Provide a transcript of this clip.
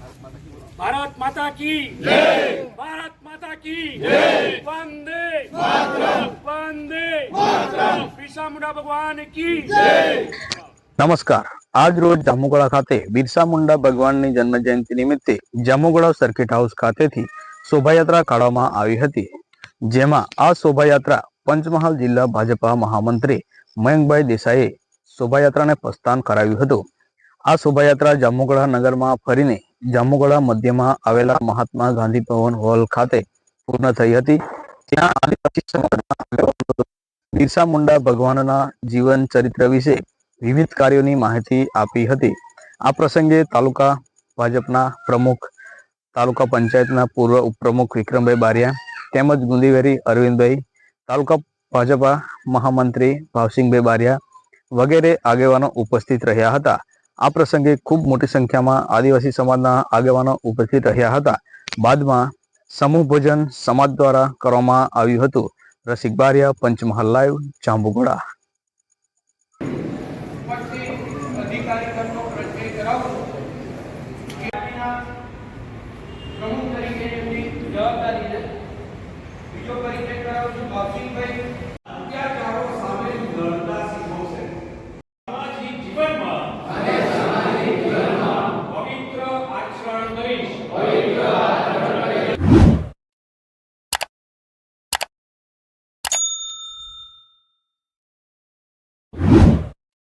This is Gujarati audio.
भारत माता की जय, भारत माता की जय, वंदे मातरम, वंदे मातरम, बिरसा मुंडा भगवान की जय। नमस्कार। आज रोज जामुगड़ा खाते बिरसा मुंडा भगवानની જન્મ જયંતિ નિમિત્તે જામુગડા સર્કિટ હાઉસ ખાતેથી શોભાયાત્રા કાઢવામાં આવી હતી, જેમાં આ શોભાયાત્રા પંચમહાલ જિલ્લા ભાજપા મહામંત્રી મયંકભાઈ દેસાઈએ શોભાયાત્રાને પ્રસ્થાન કરાવ્યું હતું। આ શોભાયાત્રા જામુગડા નગરમાં ફરીને જામુગડા મધ્યમાં આવેલા મહાત્મા ગાંધી ભવન હોલ ખાતે પૂર્ણ થઈ હતી। ત્યાં આદિવાસી સમાજના બિરસા મુંડા ભગવાનના જીવન ચરિત્ર વિશે વિવિધ કાર્યોની માહિતી આપી હતી। આ પ્રસંગે તાલુકા ભાજપના પ્રમુખ, તાલુકા પંચાયતના પૂર્વ ઉપપ્રમુખ વિક્રમભાઈ બારિયા તેમજ ગુંદીવેરી અરવિંદભાઈ, તાલુકા ભાજપા મહામંત્રી ભાવસિંહભાઈ બારિયા વગેરે આગેવાનો ઉપસ્થિત રહ્યા હતા। આ પ્રસંગે ખૂબ મોટી સંખ્યામાં આદિવાસી સમાજના આગેવાનો ઉપસ્થિત રહ્યા હતા। બાદમાં સમૂહ ભોજન સમાજ દ્વારા કરવામાં આવ્યું હતું। રસિક બારિયા, પંચમહાલ લાઈવ, જાંબુગોડા। अधिकारीगणનો પરિચય કરાવું છું કે આપણા પ્રમુખ તરીકે એમની જવાબદારી છે। બીજો પરિચય કરાવું છું ભાવસિંહભાઈ। અત્યાચારો સામે લડતા શીખો છે। સામાજિક જીવનમાં પવિત્ર આચરણ કરીશ, પવિત્ર